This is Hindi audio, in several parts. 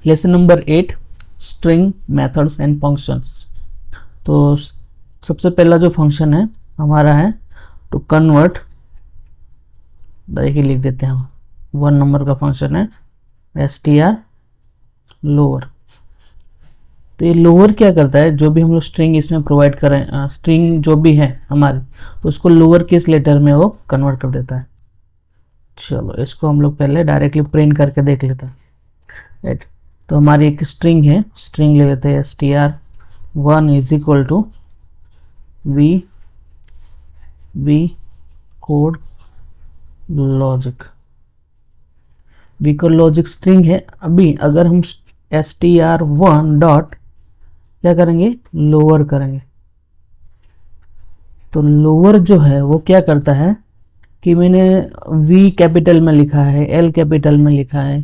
Lesson number 8 string methods and functions. तो सबसे पहला जो फंक्शन है हमारा है टू कन्वर्ट, देखिए लिख देते हैं हम, 1 नंबर का फंक्शन है str लोअर। तो ये लोअर क्या करता है, जो भी हम लोग स्ट्रिंग इसमें प्रोवाइड करें, स्ट्रिंग जो भी है हमारी, तो उसको लोअर केस लेटर में वो कन्वर्ट कर देता है। चलो इसको हम लोग पहले डायरेक्टली प्रिंट करके देख लेते हैं, राइट। तो हमारी एक स्ट्रिंग है, स्ट्रिंग ले लेते हैं str1 is equal to we code logic. We code logic string है। अभी अगर हम str1 डॉट क्या करेंगे, लोअर करेंगे, तो लोअर जो है वो क्या करता है कि मैंने V कैपिटल में लिखा है, L कैपिटल में लिखा है,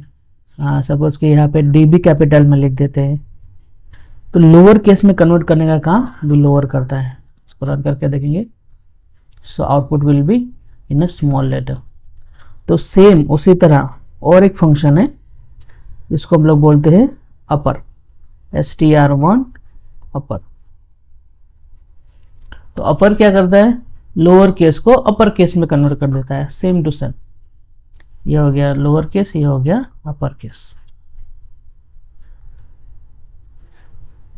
सपोज कि यहाँ पे D भी कैपिटल में लिख देते हैं, तो लोअर केस में कन्वर्ट करने का काम भी लोअर करता है। इसको रन करके देखेंगे, so output will be in a small letter. तो सेम उसी तरह और एक फंक्शन है जिसको हम लोग बोलते हैं अपर, str1 अपर। तो अपर क्या करता है, लोअर केस को अपर केस में कन्वर्ट कर देता है, सेम टू सेम। ये हो गया लोअर केस, ये हो गया upper case.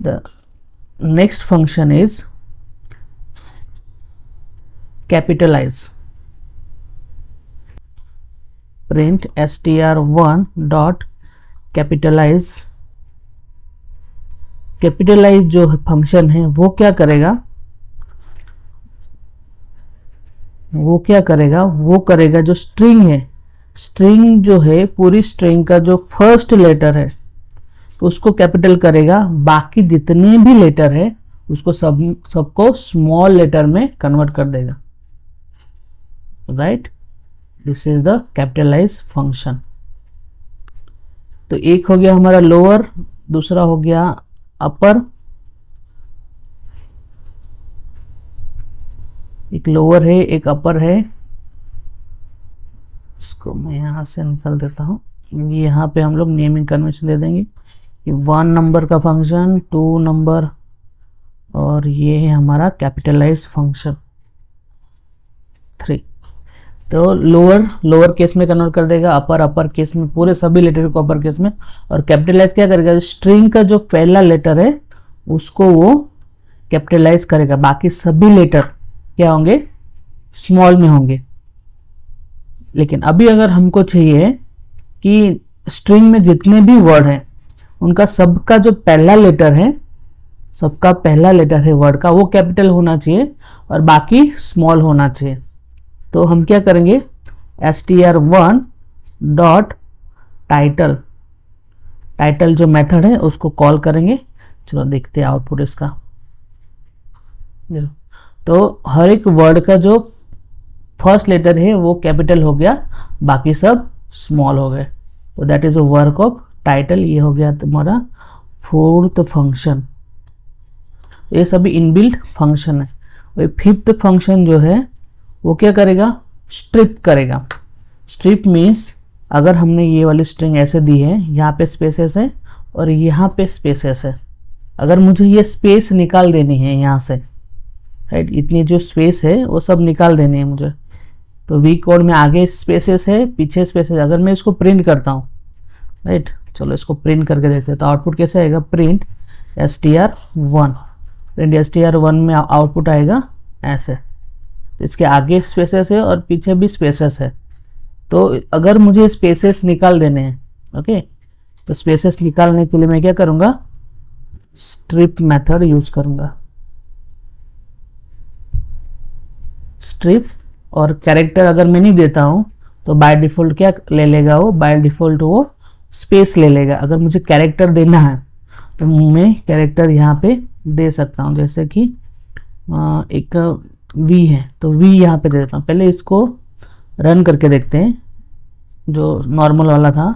The next function is capitalize. Print str1 dot capitalize. Capitalize जो फंक्शन है वो क्या करेगा, वो करेगा जो स्ट्रिंग है, स्ट्रिंग जो है पूरी स्ट्रिंग का जो फर्स्ट लेटर है तो उसको कैपिटल करेगा, बाकी जितने भी लेटर है उसको सबको स्मॉल लेटर में कन्वर्ट कर देगा, right. This is the capitalize function. तो एक हो गया हमारा लोअर, दूसरा हो गया अपर। एक लोअर है, एक अपर है। इसको मैं यहां से निकाल देता हूं। यहाँ पे हम लोग नेमिंग कन्वेंशन दे देंगे कि 1 नंबर का फंक्शन, 2 नंबर, और ये है हमारा कैपिटलाइज फंक्शन 3। तो लोअर केस में कन्वर्ट कर देगा, अपर केस में, पूरे सभी लेटर को अपर केस में। और कैपिटलाइज क्या करेगा, स्ट्रिंग का जो पहला लेटर है उसको वो कैपिटलाइज करेगा, बाकी सभी लेटर क्या होंगे, स्मॉल में होंगे। लेकिन अभी अगर हमको चाहिए कि स्ट्रिंग में जितने भी वर्ड हैं उनका सबका जो पहला लेटर है, सबका पहला लेटर है वर्ड का, वो कैपिटल होना चाहिए और बाकी स्मॉल होना चाहिए। तो हम क्या करेंगे, str1 डॉट टाइटल, टाइटल जो मेथड है उसको कॉल करेंगे। चलो देखते हैं आउटपुट इसका। तो हर एक वर्ड का जो फर्स्ट लेटर है वो कैपिटल हो गया, बाकी सब स्मॉल हो गए। तो that is a work of title. ये हो गया तुम्हारा 4th फंक्शन। ये सभी इनबिल्ट फंक्शन है। और 5th फंक्शन जो है वो क्या करेगा, स्ट्रिप करेगा। स्ट्रिप मीन्स अगर हमने ये वाली स्ट्रिंग ऐसे दी है, यहाँ पे स्पेसेस है और यहाँ पे स्पेसेस है, अगर मुझे ये स्पेस निकाल देनी है यहाँ से, राइट, इतनी जो स्पेस है वो सब निकाल देनी है मुझे। तो वी कोड में आगे स्पेसेस है, पीछे स्पेसेस। अगर मैं इसको प्रिंट करता हूँ, राइट, चलो इसको प्रिंट करके देखते हैं। तो आउटपुट कैसे आएगा, प्रिंट str1। प्रिंट str1 में आउटपुट आएगा ऐसे। तो इसके आगे स्पेसेस है और पीछे भी स्पेसेस है। तो अगर मुझे स्पेसेस निकाल देने हैं, ओके, तो स्पेसेस निकालने के लिए मैं क्या करूँगा, स्ट्रिप मेथड यूज करूँगा। स्ट्रिप, और कैरेक्टर अगर मैं नहीं देता हूँ तो बाय डिफ़ॉल्ट क्या ले लेगा वो, बाय डिफ़ॉल्ट वो स्पेस ले लेगा। अगर मुझे कैरेक्टर देना है तो मैं कैरेक्टर यहाँ पे दे सकता हूँ, जैसे कि एक V है तो V यहाँ पे दे देता हूँ। पहले इसको रन करके देखते हैं, जो नॉर्मल वाला था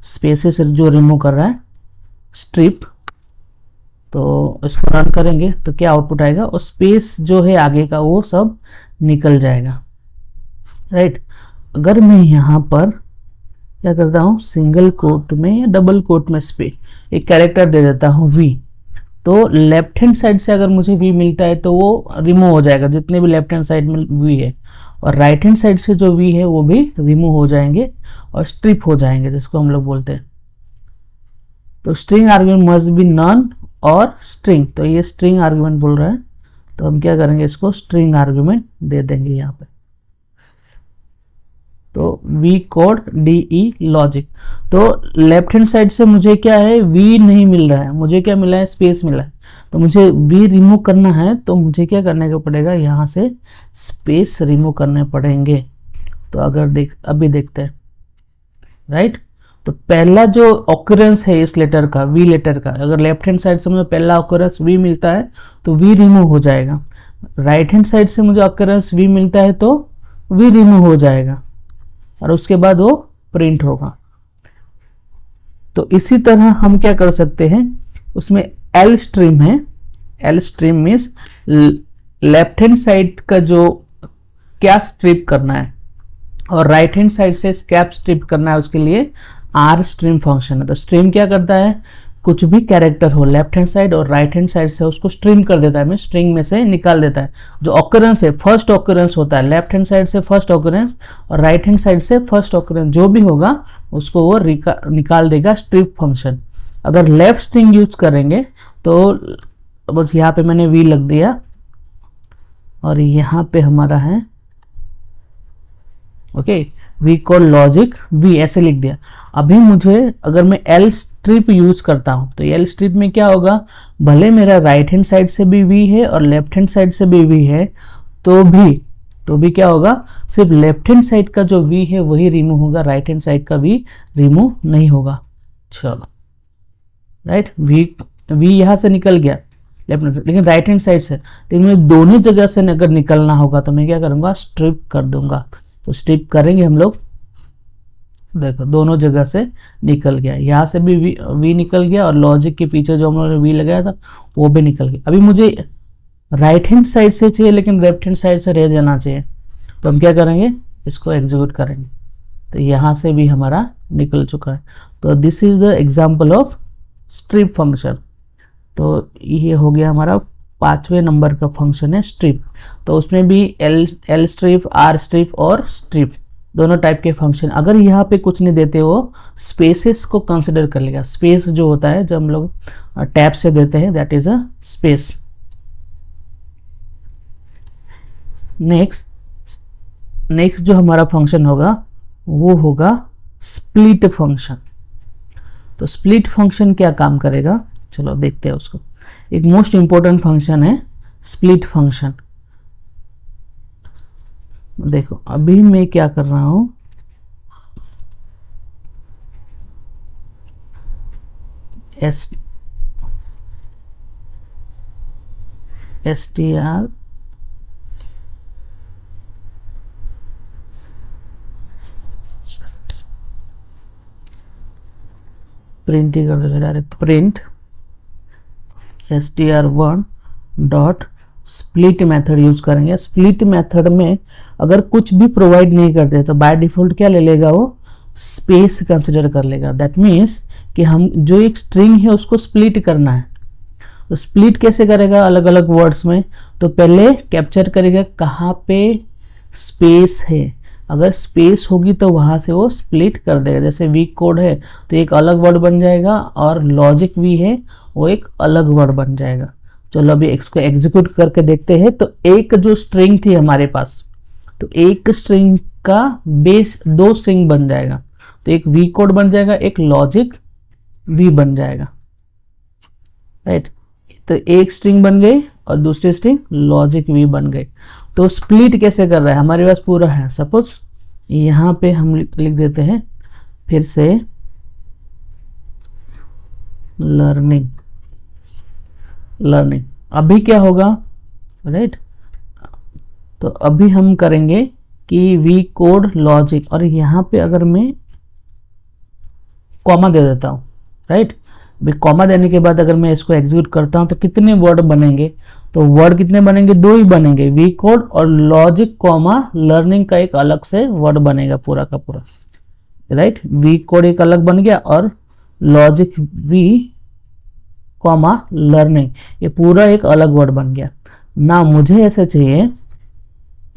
स्पेसेस जो रिमूव कर रहा है स्ट्रिप। तो इसको रन करेंगे तो क्या आउटपुट आएगा, और स्पेस जो है आगे का वो सब निकल जाएगा, राइट। अगर मैं यहाँ पर क्या करता हूँ, सिंगल कोट में या डबल कोट में एक कैरेक्टर दे देता हूँ वी। तो लेफ्ट हैंड साइड से अगर मुझे वी मिलता है तो वो रिमूव हो जाएगा, जितने भी लेफ्ट हैंड साइड में वी है, और राइट हैंड साइड से जो वी है वो भी रिमूव हो जाएंगे और स्ट्रिप हो जाएंगे, जिसको हम लोग बोलते हैं। तो string argument must be none और स्ट्रिंग, तो ये स्ट्रिंग आर्गुमेंट बोल रहा है, तो हम क्या करेंगे, इसको स्ट्रिंग आर्गुमेंट दे देंगे यहाँ पे। तो we code D E logic, तो लेफ्ट हैंड साइड से मुझे क्या है, वी नहीं मिल रहा है, मुझे क्या मिला है, स्पेस मिला है। तो मुझे वी रिमूव करना है, तो मुझे क्या करने का पड़ेगा, यहाँ से स्पेस रिमूव करने पड़ेंगे। तो अगर अभी देखते हैं, राइट। तो पहला जो ऑकरेंस है इस लेटर का, वी लेटर का, अगर लेफ्ट हैंड साइड से मुझे पहला ऑकरेंस वी मिलता है तो वी रिमूव हो जाएगा। राइट हैंड साइड से मुझे ऑकरेंस वी मिलता है तो वी रिमूव हो जाएगा, और उसके बाद वो प्रिंट होगा। तो इसी तरह हम क्या कर सकते हैं, उसमें एल स्ट्रीम है, L stream means left hand side का जो क्या स्ट्रिप करना है और राइट हैंड साइड से स्कैप स्ट्रिप करना है, उसके लिए आर स्ट्रीम फंक्शन है। तो स्ट्रीम क्या करता है, कुछ भी कैरेक्टर हो लेफ्ट हैंड साइड और राइट हैंड साइड से उसको स्ट्रीम कर देता है, मीन स्ट्रिंग में से निकाल देता है। जो ऑकरेंस है, फर्स्ट ऑकरेंस होता है, लेफ्ट हैंड साइड से फर्स्ट ऑकरेंस और राइट हैंड साइड से फर्स्ट ऑकरेंस, जो भी होगा उसको वो निकाल देगा स्ट्रिप फंक्शन। अगर लेफ्ट स्ट्रिंग यूज करेंगे तो बस यहाँ पे मैंने वी लग दिया और यहाँ पे हमारा है ओके, वी को लॉजिक वी ऐसे लिख दिया। अभी मुझे अगर मैं एल स्ट्रिप यूज करता हूं तो एल स्ट्रिप में क्या होगा, भले मेरा राइट हैंड साइड से भी वी है और लेफ्ट हैंड साइड से भी वी है, तो भी क्या होगा, सिर्फ लेफ्ट हैंड साइड का जो वी है वही रिमूव होगा, राइट हैंड साइड का वी रिमूव नहीं होगा। चलो, राइट, वी यहां से निकल गया लेफ्ट, लेकिन राइट हैंड साइड से, लेकिन मैं दोनों जगह से अगर निकलना होगा तो मैं क्या करूंगा, स्ट्रिप कर दूंगा। तो स्ट्रिप करेंगे हम लोग, देखो दोनों जगह से निकल गया, यहाँ से भी वी निकल गया और लॉजिक के पीछे जो हम लोगों ने वी लगाया था वो भी निकल गया। अभी मुझे राइट हैंड साइड से चाहिए लेकिन लेफ्ट हैंड साइड से रह जाना चाहिए, तो हम क्या करेंगे, इसको एग्जीक्यूट करेंगे। तो यहाँ से भी हमारा निकल चुका है। तो this is the example of strip function. तो ये हो गया हमारा 5वें नंबर का फंक्शन है स्ट्रिप। तो उसमें भी एल स्ट्रिप, आर स्ट्रिप और स्ट्रिप दोनों टाइप के फंक्शन। अगर यहाँ पे कुछ नहीं देते वो स्पेसेस को कंसिडर कर लेगा। स्पेस जो होता है जब हम लोग टैब से देते हैं, that is a space. Next जो हमारा फंक्शन होगा वो होगा स्प्लिट फंक्शन। तो स्प्लिट फंक्शन क्या काम करेगा, चलो देखते हैं उसको। एक मोस्ट इंपॉर्टेंट फंक्शन है स्प्लिट फंक्शन। देखो अभी मैं क्या कर रहा हूं, str प्रिंट ही कर देगा direct, print str1 dot split method use करेंगे। स्प्लिट मेथड में अगर कुछ भी प्रोवाइड नहीं करते तो बाय डिफॉल्ट क्या ले लेगा, वो स्पेस कंसिडर कर लेगा। दैट मीन्स कि हम जो एक स्ट्रिंग है उसको स्प्लिट करना है। तो स्प्लिट कैसे करेगा, अलग अलग वर्ड्स में। तो पहले कैप्चर करेगा कहाँ पे स्पेस है, अगर स्पेस होगी तो वहां से वो स्प्लिट कर देगा। जैसे वीक कोड है तो एक अलग वर्ड बन जाएगा और लॉजिक वी है वो एक अलग वर्ड बन जाएगा। चलो अभी इसको एग्जीक्यूट करके देखते हैं। तो एक जो स्ट्रिंग थी हमारे पास, तो एक स्ट्रिंग का बेस 2 स्ट्रिंग बन जाएगा। तो एक वी कोड बन जाएगा, एक लॉजिक वी बन जाएगा, राइट। तो एक स्ट्रिंग बन गई और दूसरी स्ट्रिंग लॉजिक वी बन गई। तो स्प्लिट कैसे कर रहा है, हमारे पास पूरा है। सपोज यहाँ पे हम लिख देते हैं फिर से लर्निंग। अभी क्या होगा, राइट। तो अभी हम करेंगे कि वी कोड लॉजिक, और यहाँ पे अगर मैं कॉमा दे देता हूँ, राइट। कॉमा देने के बाद अगर मैं इसको एग्जीक्यूट करता हूँ तो कितने वर्ड बनेंगे, तो वर्ड कितने बनेंगे, 2 ही बनेंगे, वी कोड और लॉजिक कॉमा लर्निंग का एक अलग से वर्ड बनेगा पूरा का पूरा। राइट। वी कोड एक अलग बन गया और लॉजिक वी कॉमा लर्निंग, ये पूरा एक अलग वर्ड बन गया ना। मुझे ऐसा चाहिए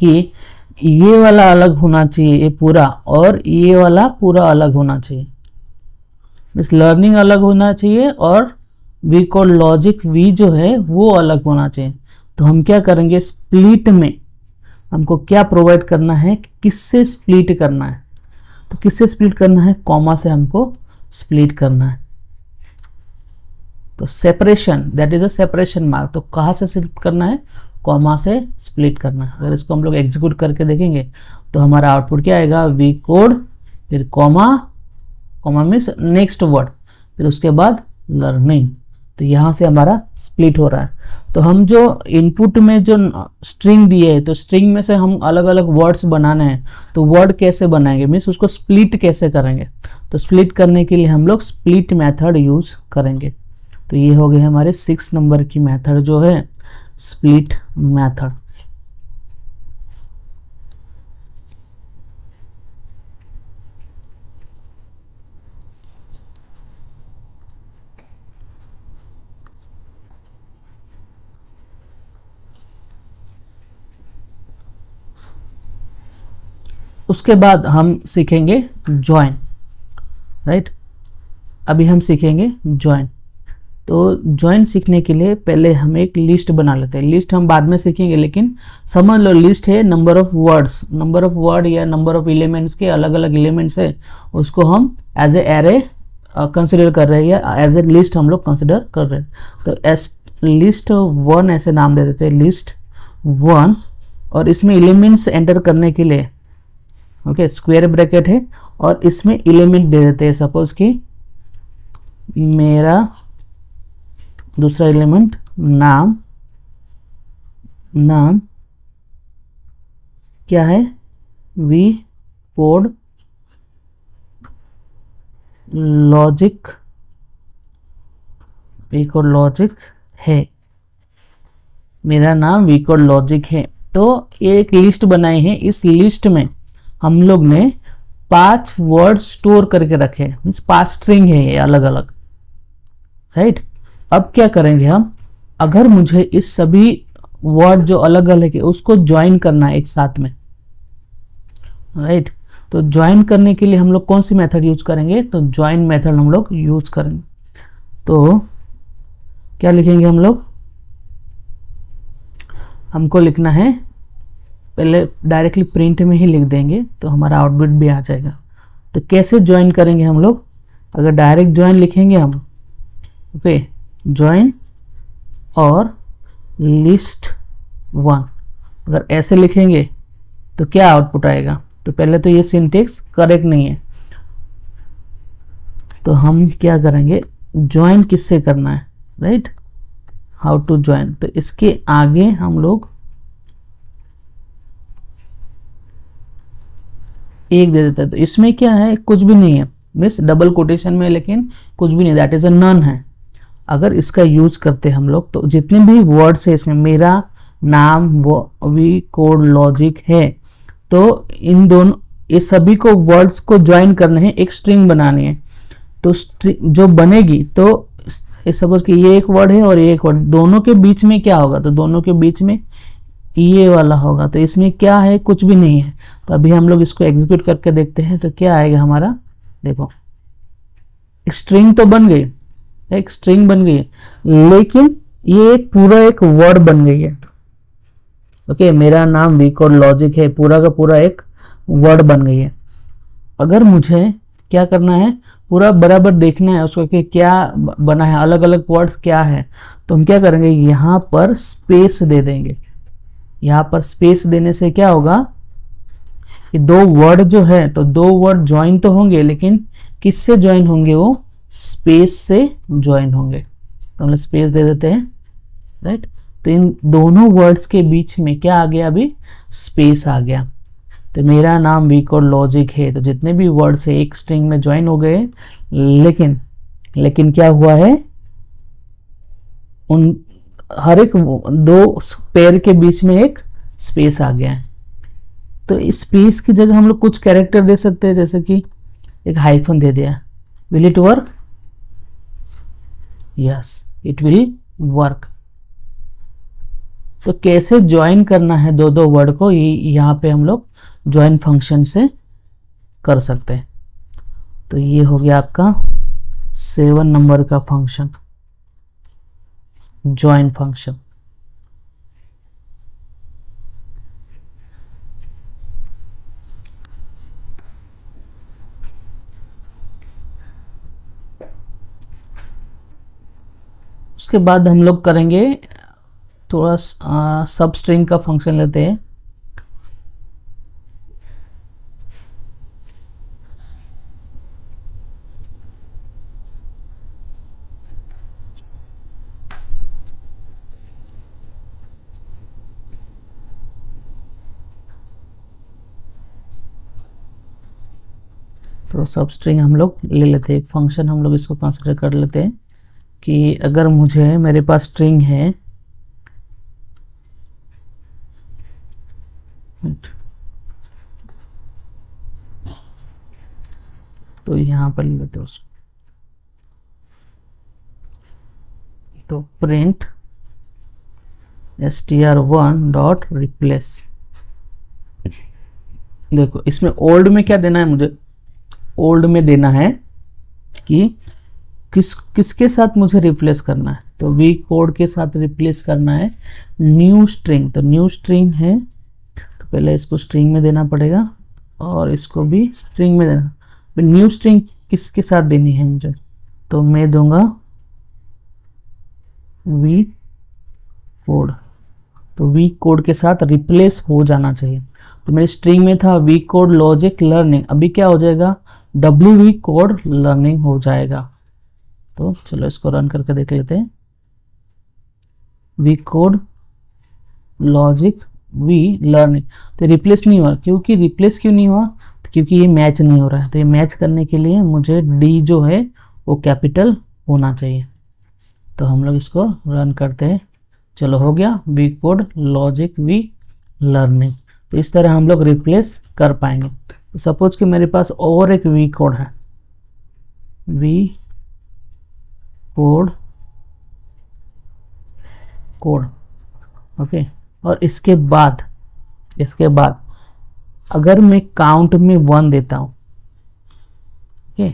कि ये वाला अलग होना चाहिए ये पूरा, और ये वाला पूरा अलग होना चाहिए। मीन्स लर्निंग अलग होना चाहिए और वी कोड लॉजिक वी जो है वो अलग होना चाहिए। तो हम क्या करेंगे, स्प्लिट में हमको क्या प्रोवाइड करना है, किससे स्प्लिट करना है। तो किससे स्प्लिट करना है, कॉमा से हमको स्प्लिट करना है। तो separation, that is a separation mark. तो कहाँ से स्प्लिट करना है, कॉमा से स्प्लिट करना है। अगर इसको हम लोग एग्जीक्यूट करके देखेंगे तो हमारा आउटपुट क्या आएगा, वी कोड फिर comma, comma means next word, फिर उसके बाद लर्निंग। तो यहाँ से हमारा स्प्लिट हो रहा है। तो हम जो इनपुट में जो स्ट्रिंग दिए है, तो स्ट्रिंग में से हम अलग अलग वर्ड्स बनाने हैं। तो वर्ड कैसे बनाएंगे, मीन्स उसको स्प्लिट कैसे करेंगे। तो स्प्लिट करने के लिए हम लोग स्प्लिट मेथड यूज करेंगे। तो ये हो गए हमारे 6 नंबर की मेथड जो है स्प्लिट मेथड। उसके बाद हम सीखेंगे ज्वाइन, राइट। अभी हम सीखेंगे ज्वाइन। तो ज्वाइन सीखने के लिए पहले हम एक लिस्ट बना लेते हैं। लिस्ट हम बाद में सीखेंगे, लेकिन समझ लो लिस्ट है number of words, number of word या नंबर ऑफ एलिमेंट्स के अलग अलग एलिमेंट्स है, उसको हम एज ए एरे कंसिडर कर रहे हैं या एज ए लिस्ट हम लोग कंसिडर कर रहे हैं। तो एस लिस्ट 1 ऐसे नाम दे देते हैं, लिस्ट 1। और इसमें एलिमेंट्स एंटर करने के लिए ओके स्क्वायर ब्रैकेट है, और इसमें एलिमेंट दे देते हैं। सपोज कि मेरा दूसरा एलिमेंट नाम, नाम क्या है, we code logic, we code logic है। मेरा नाम वी कोड लॉजिक है। तो एक लिस्ट बनाई है, इस लिस्ट में हम लोग ने 5 वर्ड स्टोर करके रखे, मीन्स 5 स्ट्रिंग है ये अलग अलग, राइट। अब क्या करेंगे हम, अगर मुझे इस सभी वर्ड जो अलग अलग है उसको ज्वाइन करना है एक साथ में, राइट। तो ज्वाइन करने के लिए हम लोग कौन सी मेथड यूज करेंगे, तो ज्वाइन मेथड हम लोग यूज करेंगे। तो क्या लिखेंगे हम लोग, हमको लिखना है, पहले डायरेक्टली प्रिंट में ही लिख देंगे तो हमारा आउटपुट भी आ जाएगा। तो कैसे ज्वाइन करेंगे हम लोग, अगर डायरेक्ट ज्वाइन लिखेंगे हम, ओके ज्वाइन और लिस्ट 1, अगर ऐसे लिखेंगे तो क्या आउटपुट आएगा। तो पहले तो ये सिंटेक्स करेक्ट नहीं है, तो हम क्या करेंगे, ज्वाइन किससे करना है, राइट, हाउ टू ज्वाइन। तो इसके आगे हम लोग एक दे देते हैं। तो इसमें क्या है, कुछ भी नहीं है, मीन्स डबल कोटेशन में, लेकिन कुछ भी नहीं, दैट इज अ नन है। अगर इसका यूज करते हम लोग तो जितने भी वर्ड्स है इसमें, मेरा नाम वो वी कोड लॉजिक है, तो इन दोनों ये सभी को वर्ड्स को ज्वाइन करने हैं, एक स्ट्रिंग बनानी है। तो स्ट्रिंग जो बनेगी, तो सपोज कि ये एक वर्ड है और ये एक वर्ड, दोनों के बीच में क्या होगा, तो दोनों के बीच में ये वाला होगा। तो इसमें क्या है, कुछ भी नहीं है। तो अभी हम लोग इसको एग्जीक्यूट करके देखते हैं तो क्या आएगा हमारा, देखो एक स्ट्रिंग तो बन गई, एक स्ट्रिंग बन गई है, लेकिन ये एक पूरा एक वर्ड बन गई है। ओके मेरा नाम वी कोड लॉजिक है, पूरा का पूरा एक वर्ड बन गई है। अगर मुझे क्या करना है, पूरा बराबर देखना है उसको कि क्या बना है, अलग अलग वर्ड्स क्या है, तो हम क्या करेंगे, यहाँ पर स्पेस दे देंगे। यहाँ पर स्पेस देने से क्या होगा, कि 2 वर्ड जो है, तो 2 वर्ड ज्वाइन तो होंगे, लेकिन किससे ज्वाइन होंगे, वो स्पेस से ज्वाइन होंगे। तो हम स्पेस दे देते हैं, राइट। तो इन दोनों वर्ड्स के बीच में क्या आ गया, अभी स्पेस आ गया। तो मेरा नाम वी कोड लॉजिक है, तो जितने भी वर्ड्स है एक स्ट्रिंग में ज्वाइन हो गए, लेकिन क्या हुआ है, उन हर एक 2 पेयर के बीच में एक स्पेस आ गया है। तो इस स्पेस की जगह हम लोग कुछ कैरेक्टर दे सकते हैं, जैसे कि एक हाइफन दे दिया, will it work? Yes, it will work. तो कैसे ज्वाइन करना है दो दो वर्ड को, यहाँ पे हम लोग ज्वाइन फंक्शन से कर सकते हैं। तो ये हो गया आपका 7 नंबर का फंक्शन, ज्वाइन फंक्शन। उसके बाद हम लोग करेंगे थोड़ा सब स्ट्रिंग का फंक्शन लेते हैं। तो सब स्ट्रिंग हम लोग ले लेते हैं, एक फंक्शन हम लोग इसको कंसिडर कर लेते हैं कि अगर मुझे मेरे पास स्ट्रिंग है तो यहाँ पर ले लेते हैं उसको। तो प्रिंट str1 डॉट रिप्लेस। देखो इसमें ओल्ड में क्या देना है मुझे, ओल्ड में देना है कि किसके साथ मुझे रिप्लेस करना है। तो वी कोड के साथ रिप्लेस करना है न्यू स्ट्रिंग। तो न्यू स्ट्रिंग है तो पहले इसको स्ट्रिंग में देना पड़ेगा और इसको भी स्ट्रिंग में देना। न्यू स्ट्रिंग किसके साथ देनी है मुझे, तो मैं दूंगा वी कोड। तो वी कोड के साथ रिप्लेस हो जाना चाहिए। तो मेरी स्ट्रिंग में था वी कोड लॉजिक लर्निंग, अभी क्या हो जाएगा, वी कोड लर्निंग हो जाएगा। तो चलो इसको रन करके देख लेते हैं। We code logic we learning, तो रिप्लेस नहीं हुआ। क्योंकि रिप्लेस क्यों नहीं हुआ, तो क्योंकि ये मैच नहीं हो रहा है। तो ये मैच करने के लिए मुझे डी जो है वो कैपिटल होना चाहिए। तो हम लोग इसको रन करते हैं। चलो हो गया we code logic we learning. तो इस तरह हम लोग रिप्लेस कर पाएंगे। तो सपोज कि मेरे पास और एक वी कोड है, वी कोड ओके। और इसके बाद अगर मैं काउंट में 1 देता हूं, ओके,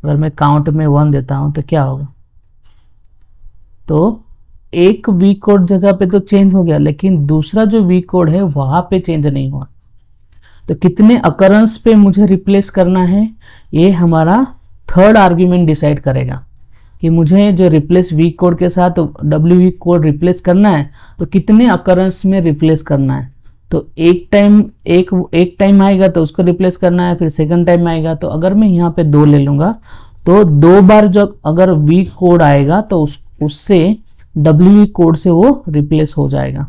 अगर मैं काउंट में 1 देता हूं तो क्या होगा, तो एक वी कोड जगह पे तो चेंज हो गया, लेकिन दूसरा जो वी कोड है वहां पे चेंज नहीं हुआ। तो कितने अकरेंस पे मुझे रिप्लेस करना है, ये हमारा थर्ड आर्ग्यूमेंट डिसाइड करेगा कि मुझे जो रिप्लेस वी कोड के साथ वी कोड रिप्लेस करना है तो कितने अकरेंस में रिप्लेस करना है। तो एक टाइम आएगा तो उसको रिप्लेस करना है, फिर सेकंड टाइम आएगा। तो अगर मैं यहाँ पे 2 ले लूंगा तो 2 बार जो अगर वी कोड आएगा तो उससे वी कोड से वो रिप्लेस हो जाएगा।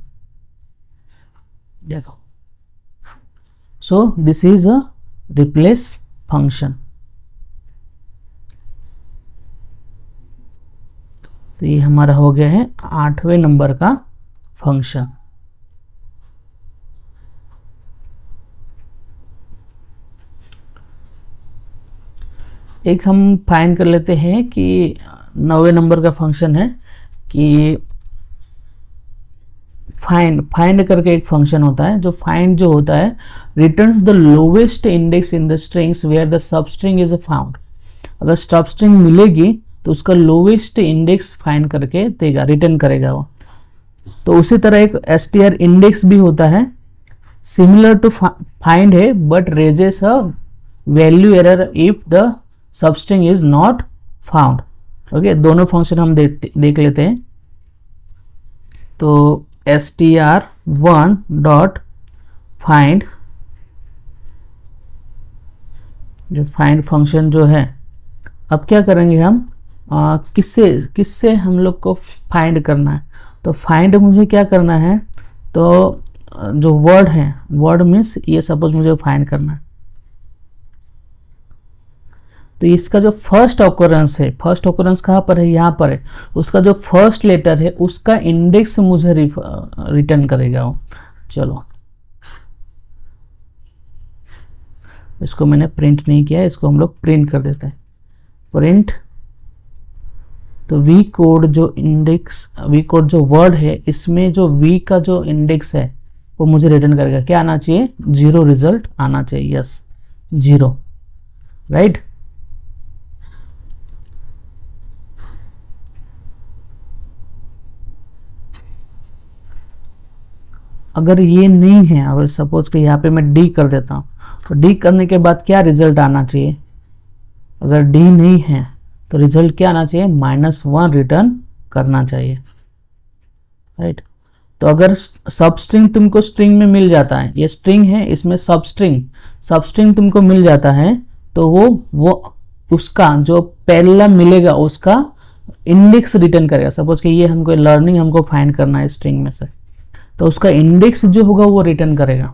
देखो, so this is a replace function. तो ये हमारा हो गया है 8वें नंबर का फंक्शन। एक हम फाइंड कर लेते हैं कि 9वें नंबर का फंक्शन है कि फाइंड करके एक फंक्शन होता है। जो फाइंड जो होता है returns the lowest index in the strings where the substring is found. अगर सब स्ट्रिंग मिलेगी तो उसका लोवेस्ट इंडेक्स फाइंड करके देगा, रिटर्न करेगा वो। तो उसी तरह एक str इंडेक्स भी होता है, सिमिलर टू फाइंड है, but raises a value error if the substring is not found. Okay, दोनों फंक्शन हम देख लेते हैं। तो str1 डॉट फाइंड, जो फाइंड फंक्शन जो है, अब क्या करेंगे हम, किससे हम लोग को फाइंड करना है। तो फाइंड मुझे क्या करना है, तो जो वर्ड है, वर्ड मीन्स ये सपोज मुझे फाइंड करना है। तो इसका जो फर्स्ट ऑकरेंस है, फर्स्ट ऑकरेंस कहाँ पर है, यहाँ पर है, उसका जो फर्स्ट लेटर है उसका इंडेक्स मुझे रिटर्न करेगा वो। चलो इसको मैंने प्रिंट नहीं किया है, इसको हम लोग प्रिंट कर देते हैं, प्रिंट। तो वी कोड जो वर्ड है, इसमें जो वी का जो इंडेक्स है वो मुझे रिटर्न करेगा, क्या आना चाहिए, 0 रिजल्ट आना चाहिए, यस 0, राइट। अगर ये नहीं है, अगर सपोज कि यहाँ पे मैं डी कर देता हूँ, तो डी करने के बाद क्या रिजल्ट आना चाहिए, अगर डी नहीं है तो रिजल्ट क्या आना चाहिए, -1 रिटर्न करना चाहिए, राइट। तो अगर सब स्ट्रिंग तुमको स्ट्रिंग में मिल जाता है, ये स्ट्रिंग है, इसमें सब स्ट्रिंग तुमको मिल जाता है, तो वो उसका जो पहला मिलेगा उसका इंडेक्स रिटर्न करेगा। सपोज कि ये हमको लर्निंग हमको फाइंड करना है स्ट्रिंग में से, तो उसका इंडेक्स जो होगा वो रिटर्न करेगा।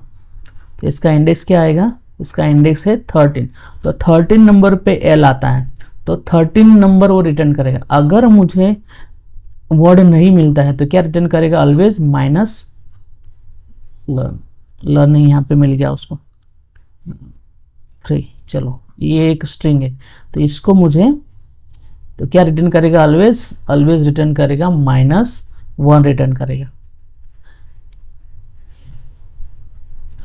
तो इसका इंडेक्स क्या आएगा, इसका इंडेक्स है 13, तो 13 नंबर पे एल आता है, तो 13 नंबर वो रिटर्न करेगा। अगर मुझे वर्ड नहीं मिलता है तो क्या रिटर्न करेगा, ऑलवेज लर्निंग यहाँ पे मिल गया उसको 3। चलो ये एक स्ट्रिंग है, तो इसको मुझे तो क्या रिटर्न करेगा, ऑलवेज रिटर्न करेगा -1 रिटर्न करेगा,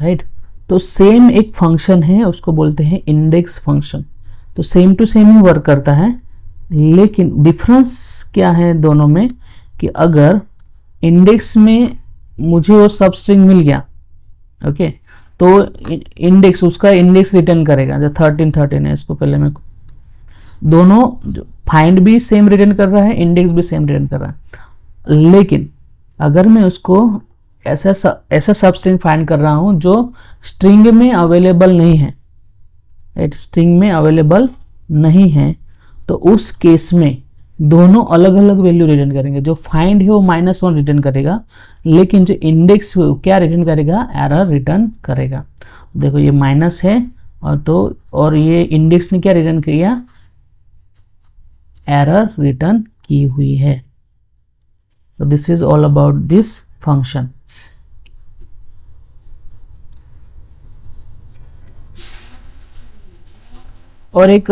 राइट। तो सेम एक फंक्शन है, उसको बोलते हैं इंडेक्स फंक्शन। तो सेम टू सेम ही वर्क करता है, लेकिन डिफरेंस क्या है दोनों में, कि अगर इंडेक्स में मुझे वो सब स्ट्रिंग मिल गया, ओके, तो इंडेक्स उसका इंडेक्स रिटर्न करेगा, जो 13 है, इसको पहले मैं दोनों फाइंड भी सेम रिटर्न कर रहा है, इंडेक्स भी सेम रिटर्न कर रहा है। लेकिन अगर मैं उसको ऐसा सब स्ट्रिंग फाइंड कर रहा हूं जो स्ट्रिंग में अवेलेबल नहीं है, राइट, स्ट्रिंग में अवेलेबल नहीं है, तो उस केस में दोनों अलग अलग वैल्यू रिटर्न करेंगे। जो फाइंड है वो -1 रिटर्न करेगा, लेकिन जो इंडेक्स है वो क्या रिटर्न करेगा, एरर रिटर्न करेगा। देखो ये माइनस है, और ये इंडेक्स ने क्या रिटर्न किया, एरर रिटर्न की हुई है। तो this is all about this function. और एक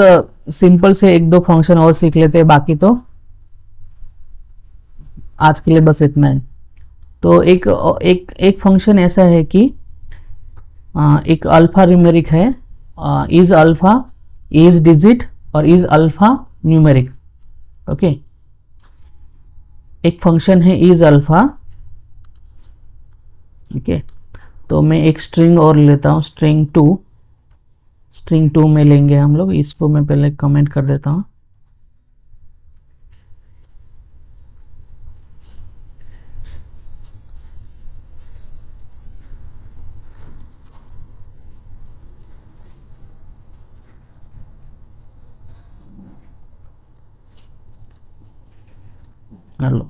सिंपल से 1-2 फंक्शन और सीख लेते हैं, बाकी तो आज के लिए बस इतना है। तो एक फंक्शन ऐसा है कि एक अल्फा न्यूमेरिक है, इज अल्फा, इज डिजिट और इज अल्फा न्यूमेरिक, ओके। एक फंक्शन है इज अल्फा, ओके। तो मैं एक स्ट्रिंग और लेता हूँ, स्ट्रिंग 2 में लेंगे हम लोग, इसको मैं पहले कमेंट कर देता हूँ। Hello,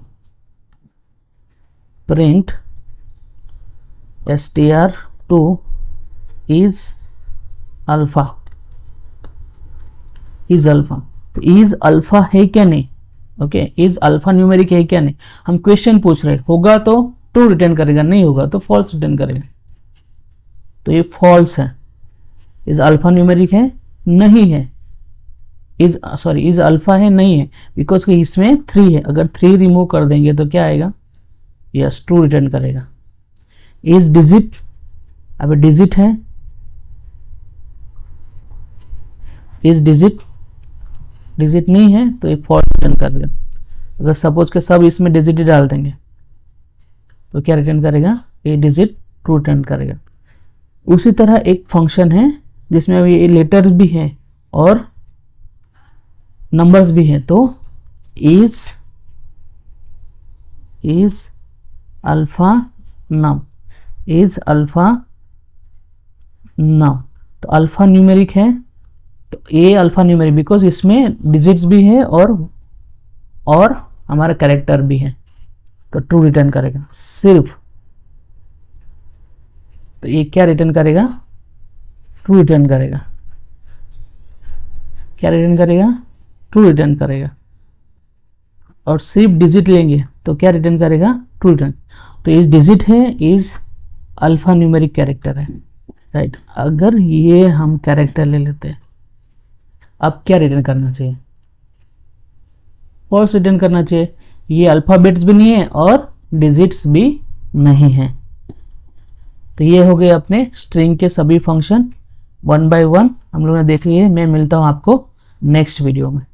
print str2 is alpha, is alpha. तो इज अल्फा है क्या नहीं, ओके, इज अल्फा न्यूमेरिक है क्या नहीं, हम क्वेश्चन पूछ रहे, होगा तो ट्रू रिटर्न करेगा, नहीं होगा तो फॉल्स रिटर्न करेगा। तो ये फॉल्स है। इज अल्फा न्यूमेरिक है, नहीं है, इज अल्फा है, नहीं है, बिकॉज कि इसमें 3 है। अगर 3 रिमूव कर देंगे तो क्या आएगा, यस ट्रू रिटर्न करेगा। इज डिजिट, अब डिजिट है, इज डिजिट नहीं है तो ये फॉल्स रिटर्न कर देगा। अगर सपोज के सब इसमें डिजिट ही डाल देंगे तो क्या रिटर्न करेगा, ये डिजिट ट्रू रिटर्न करेगा। उसी तरह एक फंक्शन है जिसमें अभी ये लेटर भी है और नंबर्स भी हैं, तो is alpha num, is alpha num. तो अल्फा न्यूमेरिक है, तो ये अल्फा न्यूमेरिक बिकॉज इसमें डिजिट्स भी है और हमारा कैरेक्टर भी है, तो ट्रू रिटर्न करेगा सिर्फ। तो ये क्या रिटर्न करेगा, ट्रू रिटर्न करेगा। क्या रिटर्न करेगा, ट्रू रिटर्न करेगा। और सिर्फ डिजिट लेंगे तो क्या रिटर्न करेगा, ट्रू रिटर्न। तो इस डिजिट है, इज अल्फा न्यूमेरिक कैरेक्टर है, राइट। अगर ये हम कैरेक्टर ले लेते हैं, अब क्या रिटर्न करना चाहिए? फॉल्स रिटर्न करना चाहिए। ये अल्फ़ाबेट्स भी नहीं है और डिजिट्स भी नहीं है। तो ये हो गए अपने स्ट्रिंग के सभी फंक्शन, वन बाय वन हम लोगों ने देख लिए। मैं मिलता हूँ आपको नेक्स्ट वीडियो में।